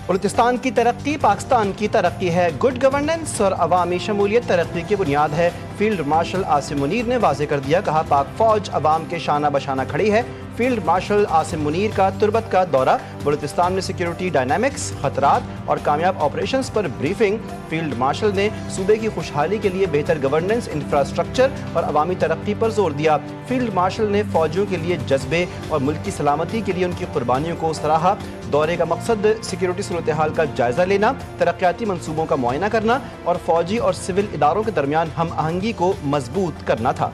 بلوچستان کی ترقی پاکستان کی ترقی ہے، گڈ گورننس اور عوامی شمولیت ترقی کی بنیاد ہے۔ فیلڈ مارشل عاصم منیر نے واضح کر دیا، کہا پاک فوج عوام کے شانہ بشانہ کھڑی ہے۔ فیلڈ مارشل عاصم منیر کا تربت کا دورہ، بلوچستان میں سیکیورٹی ڈائنامکس، خطرات اور کامیاب آپریشنز پر بریفنگ۔ فیلڈ مارشل نے صوبے کی خوشحالی کے لیے بہتر گورننس، انفراسٹرکچر اور عوامی ترقی پر زور دیا۔ فیلڈ مارشل نے فوجیوں کے لیے جذبے اور ملک کی سلامتی کے لیے ان کی قربانیوں کو سراہا۔ دورے کا مقصد سیکیورٹی صورتحال کا جائزہ لینا، ترقیاتی منصوبوں کا معائنہ کرنا اور فوجی اور سول اداروں کے درمیان ہم آہنگی کو مضبوط کرنا تھا۔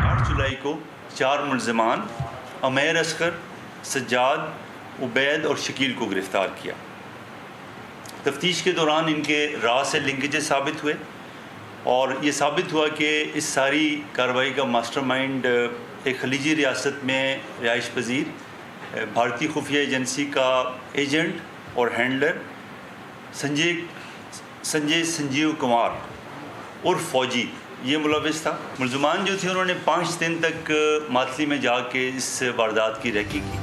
8 جولائی کو 4 ملزمان عمیر اصغر، سجاد، عبید اور شکیل کو گرفتار کیا۔ تفتیش کے دوران ان کے راہ سے لنکیجز ثابت ہوئے اور یہ ثابت ہوا کہ اس ساری کارروائی کا ماسٹر مائنڈ ایک خلیجی ریاست میں رہائش پذیر بھارتی خفیہ ایجنسی کا ایجنٹ اور ہینڈلر سنجیو کمار اور فوجی یہ ملوث تھا۔ ملزمان جو تھے انہوں نے 5 دن تک ماتلی میں جا کے اس واردات کی ریکی کی۔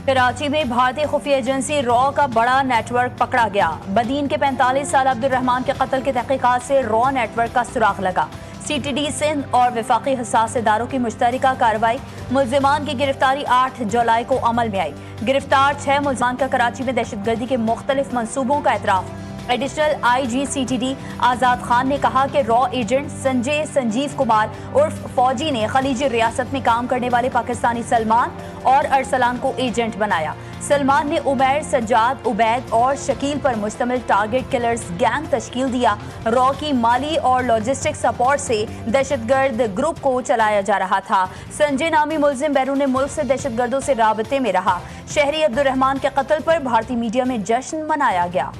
کراچی میں بھارتی خفیہ ایجنسی را کا بڑا نیٹ ورک پکڑا گیا۔ بدین کے 45 سال عبد الرحمان کے قتل کی تحقیقات سے را نیٹ ورک کا سراغ لگا۔ سی ٹی ڈی سندھ اور وفاقی حساس اداروں کی مشترکہ کارروائی، ملزمان کی گرفتاری 8 جولائی کو عمل میں آئی۔ گرفتار 6 ملزمان کا کراچی میں دہشت گردی کے مختلف منصوبوں کا اعتراف۔ Additional I G C T D Azad Khan نے کہا کہ را ایجنٹ سنجیو کمار عرف فوجی نے خلیجی ریاست میں کام کرنے والے پاکستانی سلمان اور ارسلان کو ایجنٹ بنایا۔ سلمان نے عمیر، سجاد، عبید اور شکیل پر مشتمل ٹارگٹ کلرز گینگ تشکیل دیا۔ را کی مالی اور لاجسٹک سپورٹ سے دہشت گرد گروپ کو چلایا جا رہا تھا۔ سنجے نامی ملزم بیرون ملک سے دہشت گردوں سے رابطے میں رہا۔ شہری عبد الرحمان کے قتل پر بھارتی میڈیا میں جشن منایا گیا۔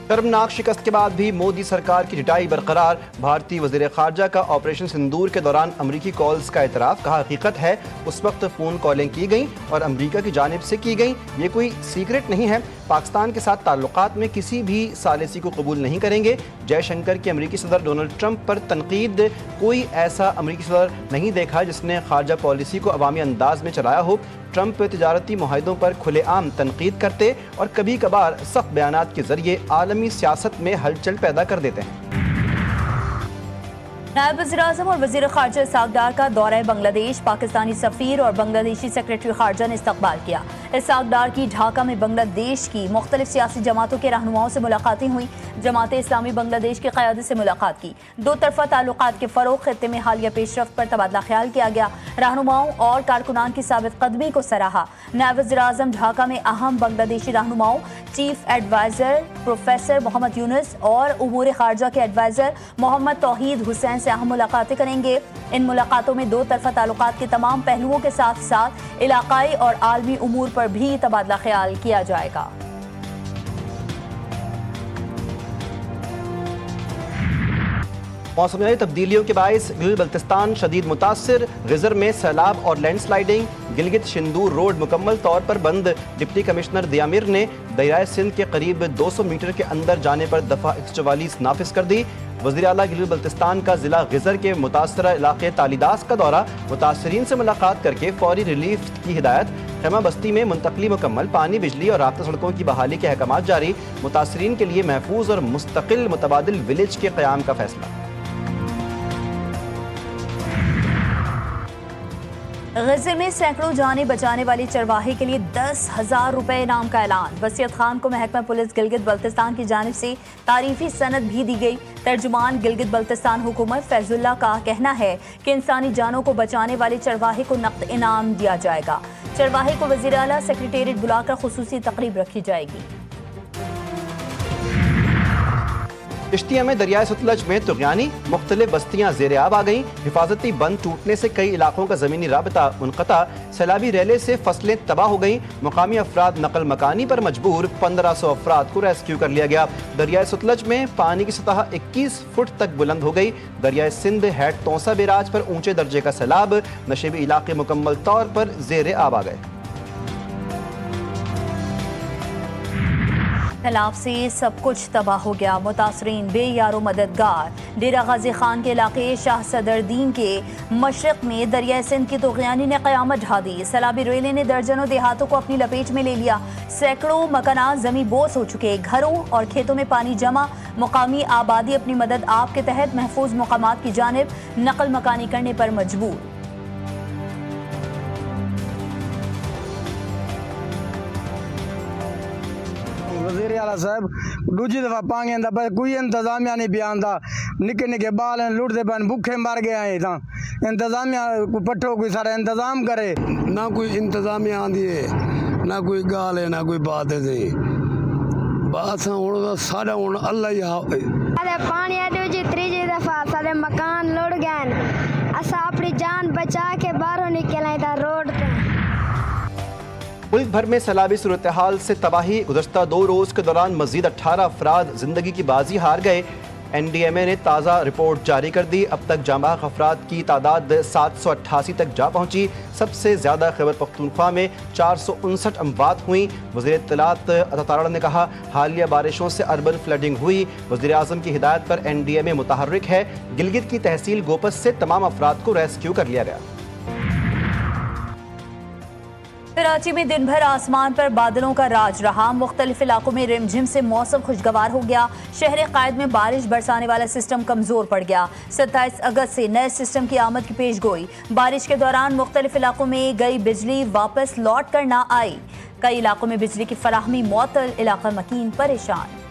شرمناک شکست کے بعد بھی مودی سرکار کی ڈٹائی برقرار، بھارتی وزیر خارجہ کا آپریشن سندور کے دوران امریکی کالز کا اعتراف، کہا حقیقت ہے اس وقت فون کالیں کی گئیں اور امریکہ کی جانب سے کی گئیں، یہ کوئی سیکرٹ نہیں ہے۔ پاکستان کے ساتھ تعلقات میں کسی بھی ثالثی کو قبول نہیں کریں گے۔ جے شنکر کی امریکی صدر ڈونلڈ ٹرمپ پر تنقید، کوئی ایسا امریکی صدر نہیں دیکھا جس نے خارجہ پالیسی کو عوامی انداز میں چلایا ہو۔ ٹرمپ تجارتی معاہدوں پر کھلے عام تنقید کرتے اور کبھی کبھار سخت بیانات کے ذریعے عالمی سیاست میں ہلچل پیدا کر دیتے ہیں۔ نائب وزیر اعظم اور وزیر خارجہ اسحاق ڈار کا دورہ بنگلہ دیش، پاکستانی سفیر اور بنگلہ دیشی سیکریٹری خارجہ نے استقبال کیا۔ اسحاق ڈار کی ڈھاکہ میں بنگلہ دیش کی مختلف سیاسی جماعتوں کے رہنماؤں سے ملاقاتیں ہوئیں۔ جماعت اسلامی بنگلہ دیش کی قیادت سے ملاقات کی۔ دو طرفہ تعلقات کے فروغ، خطے میں حالیہ پیش رفت پر تبادلہ خیال کیا گیا۔ رہنماؤں اور کارکنان کی ثابت قدمی کو سراہا۔ نائب وزیر اعظم ڈھاکہ میں اہم بنگلہ دیشی رہنماؤں، چیف ایڈوائزر پروفیسر محمد یونس اور امور خارجہ کے ایڈوائزر محمد توحید حسین سے اہم ملاقاتیں کریں گے۔ ان ملاقاتوں میں دو طرفہ تعلقات کے تمام پہلوؤں کے ساتھ ساتھ علاقائی اور عالمی امور پر بھی تبادلہ خیال کیا جائے گا۔ موسمیاتی تبدیلیوں کے باعث گلگت بلتستان شدید متاثر، غزر میں سیلاب اور land sliding, Gilgit Shandur road مکمل طور پر بند۔ ڈپٹی کمشنر دیامیر نے دریائے سندھ کے قریب 200 میٹر کے اندر جانے پر دفعہ 144 نافذ کر دی۔ وزیر اعلیٰ گلگت بلتستان کا ضلع غزر کے متاثرہ علاقے تالیداس کا دورہ، متاثرین سے ملاقات کر کے فوری ریلیف کی ہدایت۔ خیمہ بستی میں منتقلی مکمل، پانی، بجلی اور رابطہ سڑکوں کی بحالی کے احکامات جاری۔ متاثرین کے لیے محفوظ اور مستقل متبادل ولیج کے قیام کا فیصلہ۔ غزے میں سینکڑوں جانیں بچانے والی چرواہے کے لیے 10,000 روپے انعام کا اعلان۔ وسیعت خان کو محکمہ پولیس گلگت بلتستان کی جانب سے تعریفی سند بھی دی گئی۔ ترجمان گلگت بلتستان حکومت فیض اللہ کا کہنا ہے کہ انسانی جانوں کو بچانے والے چرواہے کو نقد انعام دیا جائے گا۔ چرواہے کو وزیر اعلیٰ سیکریٹریٹ بلا کر خصوصی تقریب رکھی جائے گی۔ چشتیہ میں دریائے ستلج میں طغیانی، مختلف بستیاں زیر آب آ گئیں۔ حفاظتی بند ٹوٹنے سے کئی علاقوں کا زمینی رابطہ منقطع، سیلابی ریلے سے فصلیں تباہ ہو گئیں۔ مقامی افراد نقل مکانی پر مجبور، 1500 افراد کو ریسکیو کر لیا گیا۔ دریائے ستلج میں پانی کی سطح 21 فٹ تک بلند ہو گئی۔ دریائے سندھ ہیٹ تونسا بیراج پر اونچے درجے کا سیلاب، نشیبی علاقے مکمل طور پر زیر آب آ گئے۔ सैलाब से सब कुछ तबाह हो गया, मुतासरीन बेयारो मददगार। डेरा गाजी खान के इलाके शाह सदरदीन के मशरक में दरिया सिंध की तूग़यानी ने क़यामत ढा दी। सैलाबी रेले ने दर्जनों देहातों को अपनी लपेट में ले लिया। सैकड़ों मकानात ज़मीं बोस हो चुके, घरों और खेतों में पानी जमा। मुकामी आबादी अपनी मदद आप के तहत महफूज मकामात की जानिब नकल मकानी करने पर मजबूर। वज़ीर आला साहब दूजी दफ़ा पानी आंदा पर कोई इंतजामिया नहीं पिया आंदा। निके निके बाल लुटते पन भूखे मर गए हैं। इतना इंतजामिया को पट्ठो कोई सारा इंतजाम करे। ना कोई इंतजामिया आंदी है, ना कोई गाल है, ना कोई बात है। बस हूँ सारा हूँ अल्लाह ही अरे पानी दूजी तीजी दफ़ा सारे मकान लुट गए। असा अपनी जान बचा के बाहरों निकले था रोड पे। मुल्क भर में सैलाबी सूरत हाल से तबाही। गुज़श्ता 2 रोज़ के दौरान मज़ीद 18 अफराद ज़िंदगी की बाजी हार गए। NDMA ने ताज़ा रिपोर्ट जारी कर दी। अब तक जाँबाग अफराद की तादाद 788 तक जा पहुँची। सबसे ज़्यादा खैबर पख्तूनख्वा में 459 अमवात हुई। वज़ीर इत्तलात अता तारड़ ने कहा, हालिया बारिशों से अर्बन फ्लडिंग हुई। वज़ीर आज़म की हिदायत पर NDMA मुतहर्रिक है। गिलगित की तहसील गोपस से तमाम अफराद को रेस्क्यू कर लिया गया। कराची में दिन भर आसमान पर बादलों का राज रहा। मुख्तलिफ इलाकों में रिमझिम से मौसम खुशगवार हो गया। शहर कायद में बारिश बरसाने वाला सिस्टम कमजोर पड़ गया। 27 अगस्त से नए सिस्टम की आमद की पेश गोई। बारिश के दौरान मुख्तलिफ इलाकों में गई बिजली वापस लौट कर ना आई। कई इलाकों में बिजली की फराहमी मुअत्तल, इलाका मकीन परेशान।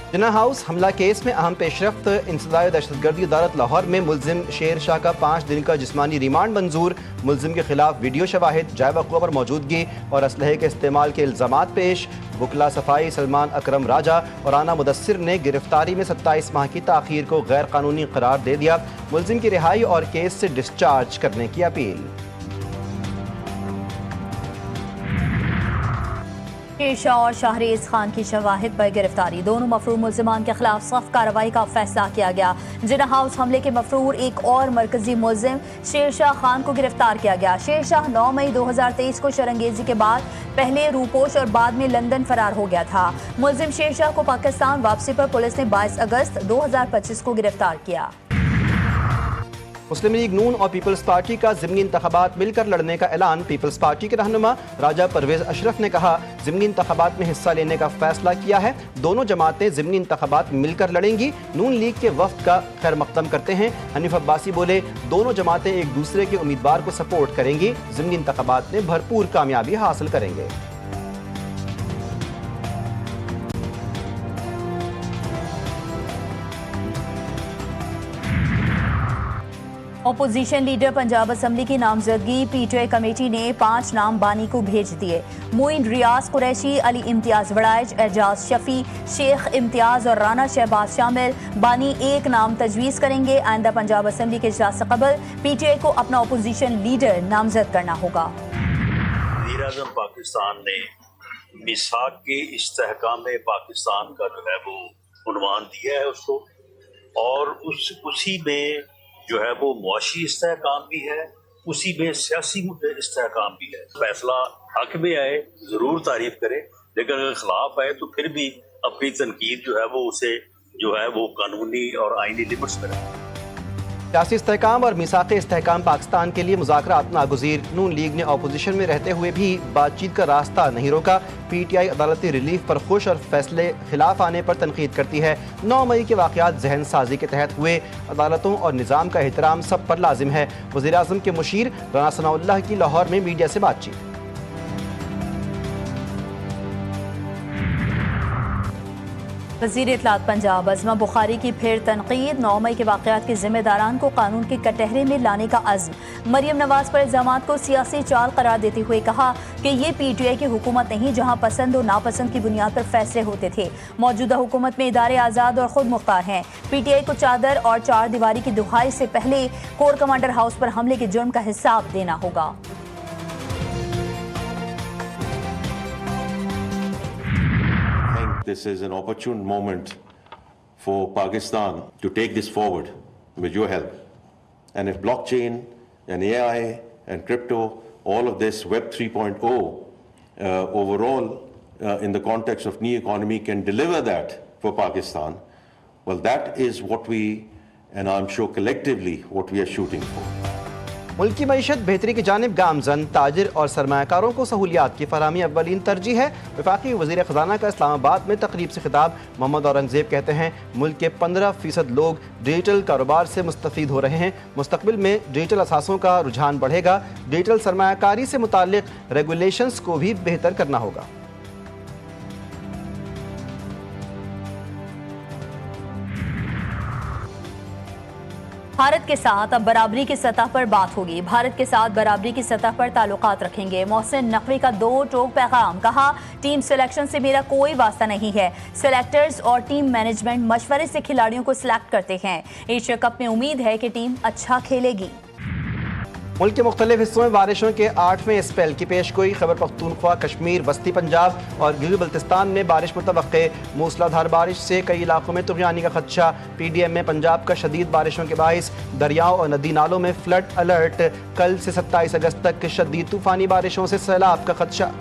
जिन्ना हाउस हमला केस में अहम पेशरफ्त। इंसदाद दहशतगर्दी अदालत लाहौर में मुलजिम शेर शाह का 5 दिन का जिस्मानी रिमांड मंजूर। मुलजिम के खिलाफ वीडियो शवाहिद, जाए वक़्वा पर मौजूदगी और असलहे के इस्तेमाल के इल्ज़ामात पेश। वकला सफाई सलमान अकरम राजा और राना मुदस्सिर ने गिरफ्तारी में 27 माह की ताख़ीर को गैर कानूनी करार दे दिया। मुलजिम की रिहाई और केस से डिस्चार्ज करने की अपील। शेरशाह और शाहरेज खान की शवाहिद पर गिरफ्तारी। दोनों मफरूर मुल्जिमान के खिलाफ सख्त कार्रवाई का फैसला किया गया। जिन्ना हाउस हमले के मफरूर एक और मरकजी मुल्जिम शेरशाह खान को गिरफ्तार किया गया। शेरशाह 9 मई 2023 को शरंगेजी के बाद पहले रूपोश और बाद में लंदन फरार हो गया था। मुल्जिम शेरशाह को पाकिस्तान वापसी पर पुलिस ने 22 अगस्त 2025 को गिरफ्तार किया। मुस्लिम लीग नून और पीपल्स पार्टी का ज़िमनी इंतखाबात मिलकर लड़ने का ऐलान। पीपल्स पार्टी के रहनुमा राजा परवेज अशरफ ने कहा, ज़िमनी इंतखाबात में हिस्सा लेने का फैसला किया है। दोनों जमातें ज़िमनी इंतखाबात मिलकर लड़ेंगी। नून लीग के वफ्द का खैर मकदम करते हैं। हनीफ अब्बासी बोले, दोनों जमातें एक दूसरे के उम्मीदवार को सपोर्ट करेंगी। ज़िमनी इंतखाबात में भरपूर कामयाबी हासिल करेंगे। अपोजिशन लीडर पंजाब असम्बली की नामजदगी PTI कमेटी ने 5 नाम बानी को भेज दिए। मोइन रियाज कुरैशी, अली इम्तियाज वड़ाइज, एजाज शफी, शेख इम्तियाज और राना शहबाज शामिल। बानी एक नाम तजवीज़ करेंगे। आइंदा पंजाब असम्बली के इजलास से कबल PTI को अपना अपोजिशन लीडर नामजद करना होगा। वज़ीर आज़म पाकिस्तान ने मिसाक के इस्तेहकाम पाकिस्तान का जो है वो उन्वान दिया है उसको, और उसी में जो है वो मुआशी इस्तेहकाम भी है, उसी में सियासी इस्तेहकाम भी है। फैसला हक में आए ज़रूर तारीफ करें, लेकिन अगर खिलाफ आए तो फिर भी अपनी तनकीद जो है वो उसे जो है वो कानूनी और आईनी लिमिट्स में रखें। सियासी इस्तेहकाम और मिसाक़ इस्तेहकाम पाकिस्तान के लिए मुज़ाकरात नागुज़ीर। नून लीग ने अपोजिशन में रहते हुए भी बातचीत का रास्ता नहीं रोका। PTI अदालती रिलीफ पर खुश और फैसले खिलाफ आने पर तनकीद करती है। 9 मई के वाक़यात जहन साजी के तहत हुए। अदालतों और निज़ाम का एहतराम सब पर लाजिम है। वज़ीर आज़म के मुशीर राना सनाउल्लाह की लाहौर में मीडिया से बातचीत। वज़ीर इत्तलात पंजाब अज़मा बुखारी की फिर तनकीद। 9 मई के वाक़यात के ज़िम्मेदारान को कानून के कटहरे में लाने का अज़्म। मरियम नवाज़ पर इल्ज़ामात को सियासी चाल करार देते हुए कहा कि ये PTI की हुकूमत नहीं जहाँ पसंद और नापसंद की बुनियाद पर फैसले होते थे। मौजूदा हुकूमत में इदारे आज़ाद और ख़ुद मुख्तार हैं। PTI को चादर और 4 दीवारी की दुहाई से पहले कोर कमांडर हाउस पर हमले के जुर्म का हिसाब देना होगा। This is an opportune moment for Pakistan to take this forward with your help. And if blockchain and AI and crypto all of this Web 3.0 overall in the context of new economy can deliver that for Pakistan, well, that is what we, and I'm sure collectively, what we are shooting for. मुल्क की मईशत बेहतरी की जानिब गामजन ताजिर और सरमायाकारों को सहूलियात की फराहमी अव्वलीन तरजीह है। वफाकी वज़ीर ख़ज़ाना का इस्लामाबाद में तकरीब से खिताब। मोहम्मद औरंगज़ेब कहते हैं मुल्क के 15% लोग डिजिटल कारोबार से मुस्तफ़ीद हो रहे हैं। मुस्तक़बिल में डिजिटल असासों का रुझान बढ़ेगा। डिजिटल सरमायाकारी से मुताल्लिक़ रेगुलेशंस को भी बेहतर करना होगा। भारत के साथ अब बराबरी की सतह पर बात होगी। भारत के साथ बराबरी की सतह पर ताल्लुकात रखेंगे। मोहसिन नकवी का 2 टोक पैगाम। कहा, टीम सिलेक्शन से मेरा कोई वास्ता नहीं है। सिलेक्टर्स और टीम मैनेजमेंट मशवरे से खिलाड़ियों को सिलेक्ट करते हैं। एशिया कप में उम्मीद है कि टीम अच्छा खेलेगी। मुल्क के मुख्तलिफ हिस्सों में बारिशों के 8वें स्पेल की पेशगोई। खैबर पख्तूनख्वा, कश्मीर, वस्ती पंजाब और गिलगित बल्तिस्तान में बारिश मुतवक्के। मूसलाधार बारिश से कई इलाकों में तुग़यानी का खदशा। PDM में पंजाब का शदीद बारिशों के बाइस दरियाओं और नदी नालों में फ्लड अलर्ट। कल से 27 अगस्त तक शदीद तूफ़ानी बारिशों से सैलाब का खदशा।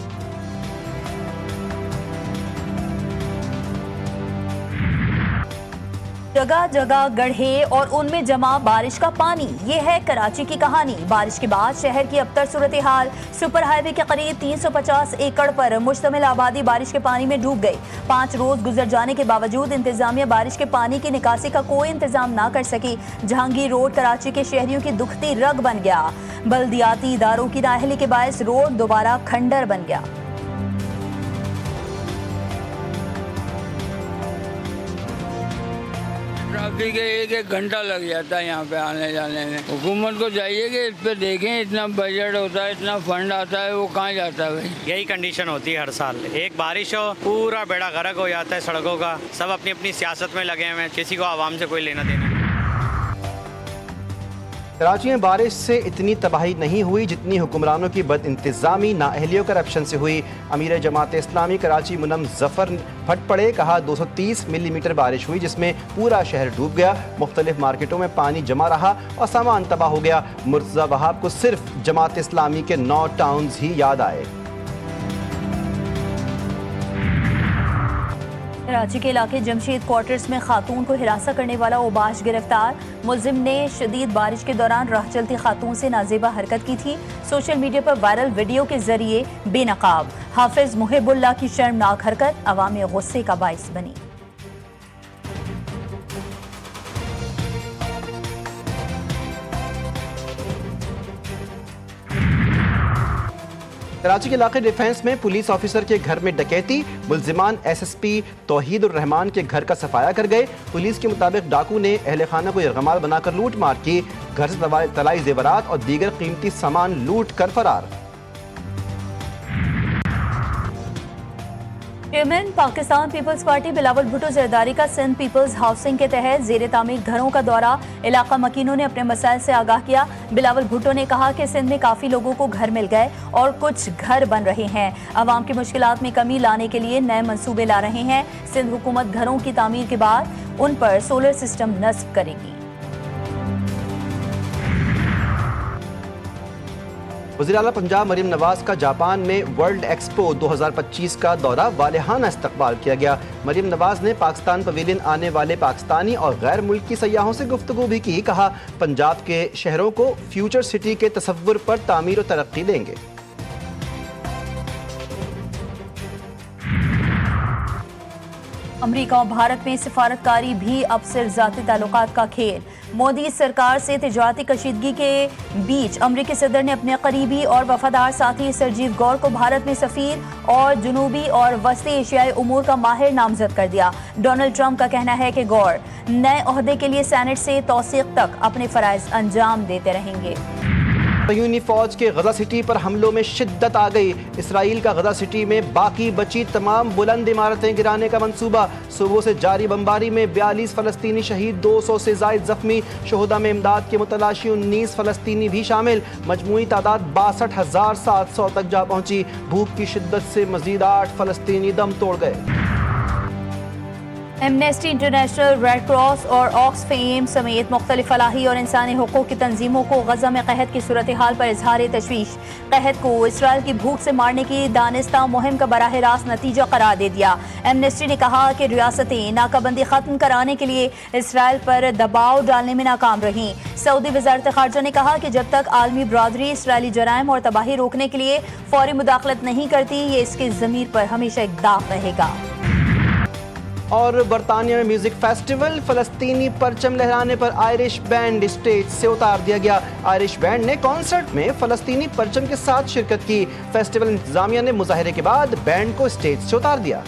जगह जगह गड्ढे और उनमें जमा बारिश का पानी। ये है कराची की कहानी। बारिश के बाद शहर की अबतर सूरत हाल। सुपर हाईवे के करीब 350 एकड़ पर मुश्तमिल आबादी बारिश के पानी में डूब गई। 5 रोज गुजर जाने के बावजूद इंतजामिया बारिश के पानी की निकासी का कोई इंतजाम ना कर सकी। जहांगीर रोड कराची के शहरियों की दुखती रग बन गया। बल्दियाती इदारों की नाअहली के बायस रोड दोबारा खंडर बन गया। ट्रैफिक एक घंटा लग जाता है यहाँ पे आने जाने में। हुकूमत को चाहिए कि इस पे देखें, इतना बजट होता है, इतना फंड आता है, वो कहाँ जाता है भाई। यही कंडीशन होती है हर साल। एक बारिश हो पूरा बेड़ा गर्क हो जाता है सड़कों का। सब अपनी अपनी सियासत में लगे हुए हैं, किसी को आवाम से कोई लेना देना नहीं। कराची में बारिश से इतनी तबाही नहीं हुई जितनी हुक्मरानों की बद इंतजामी, नाअहली और करप्शन से हुई। अमीर जमात इस्लामी कराची मुनम जफर फट पड़े। कहा, 230 मिलीमीटर बारिश हुई जिसमें पूरा शहर डूब गया। मुख्तलिफ मार्केटों में पानी जमा रहा और सामान तबाह हो गया। मुर्तज़ा वहाब को सिर्फ जमात इस्लामी के 9 टाउन्स ही याद आए। कराची के इलाके जमशेद क्वार्टर्स में खातून को हिरासा करने वाला ओबाश गिरफ्तार। मुलजिम ने शदीद बारिश के दौरान राह चलती खातून से नाजेबा हरकत की थी। सोशल मीडिया पर वायरल वीडियो के जरिए बेनकाब हाफिज मुहिबुल्लाह की शर्मनाक हरकत अवामी गुस्से का बाइस बनी। कराची के इलाके डिफेंस में पुलिस ऑफिसर के घर में डकैती। मुलजिमान SSP तौहीदुर रहमान के घर का सफाया कर गए। पुलिस के मुताबिक डाकू ने अहले खाना को यरगमाल बनाकर लूट मार की। घर से तलाई जेवरात और दीगर कीमती सामान लूट कर फरार। Chairman Pakistan Peoples Party Bilawal Bhutto Zardari का सिंध पीपल्स हाउसिंग के तहत जेर तामीर घरों का दौरा। इलाका मकीनों ने अपने मसाइल से आगाह किया। बिलावल भुट्टो ने कहा कि सिंध में काफ़ी लोगों को घर मिल गए और कुछ घर बन रहे हैं। आवाम की मुश्किलात में कमी लाने के लिए नए मंसूबे ला रहे हैं। सिंध हुकूमत घरों की तामीर के बाद उन पर सोलर सिस्टम नस्ब करेगी। वज़ीर आला पंजाब मरीम नवाज का जापान में वर्ल्ड एक्सपो 2025 का दौरा वालिहाना इस्तकबाल किया गया। मरीम नवाज ने पाकिस्तान पवेलियन आने वाले पाकिस्तानी और गैर मुल्की सयाहों से गुफ्तगू भी की। कहा, पंजाब के शहरों को फ्यूचर सिटी के तसव्वुर पर तामीर और तरक्की देंगे। अमेरिका और भारत में सिफारतकारी भी अब सिर्फ ज़ाती ताल्लुकात का खेल। मोदी सरकार से तिजारती कशीदगी के बीच अमेरिकी सदर ने अपने करीबी और वफादार साथी सरजीव गौर को भारत में सफीर और जनूबी और वस्ती एशियाई उमूर का माहिर नामजद कर दिया। डोनाल्ड ट्रंप का कहना है कि गौर नए ओहदे के लिए सेनेट से तौसीक तक अपने फराइज अंजाम देते रहेंगे। यूनी फौज के गजा सिटी पर हमलों में शिद्दत आ गई। इसराइल का गजा सिटी में बाकी बची तमाम बुलंद इमारतें गिराने का मंसूबा। सुबह से जारी बमबारी में 42 फलस्तीनी शहीद, 200 से जायद जख्मी। शोहदा में इमदाद के मुतलाशी 19 फलस्तीनी भी शामिल। मजमूई तादाद 62,700 तक जा पहुंची। भूख की शिद्दत से मजीद 8 फलस्तीनी दम तोड़ गए। एमनेस्टी इंटरनेशनल, रेड क्रॉस और ऑक्सफेम समेत मुख्तलिफ फलाही और इंसानी हुकूक की तंजीमों को गजा में कहत की सूरत हाल पर इजहार तशवीश। कहत को इसराइल की भूख से मारने की दानिस्ता मुहिम का बराह रास्त नतीजा करार दे दिया। एमनेस्टी ने कहा कि रियासतें नाकाबंदी खत्म कराने के लिए इसराइल पर दबाव डालने में नाकाम रहीं। सऊदी वजारत खारजा ने कहा कि जब तक आलमी बरादरी इसराइली जराइम और तबाही रोकने के लिए फौरी मुदाखलत नहीं करती, ये इसकी ज़मीर पर हमेशा एक दाग रहेगा। और बरतानिया में म्यूजिक फेस्टिवल, फलस्तीनी परचम लहराने पर आयरिश बैंड स्टेज से उतार दिया गया। आयरिश बैंड ने कॉन्सर्ट में फलस्तीनी परचम के साथ शिरकत की। फेस्टिवल इंतजामिया ने मुजाहरे के बाद बैंड को स्टेज से उतार दिया।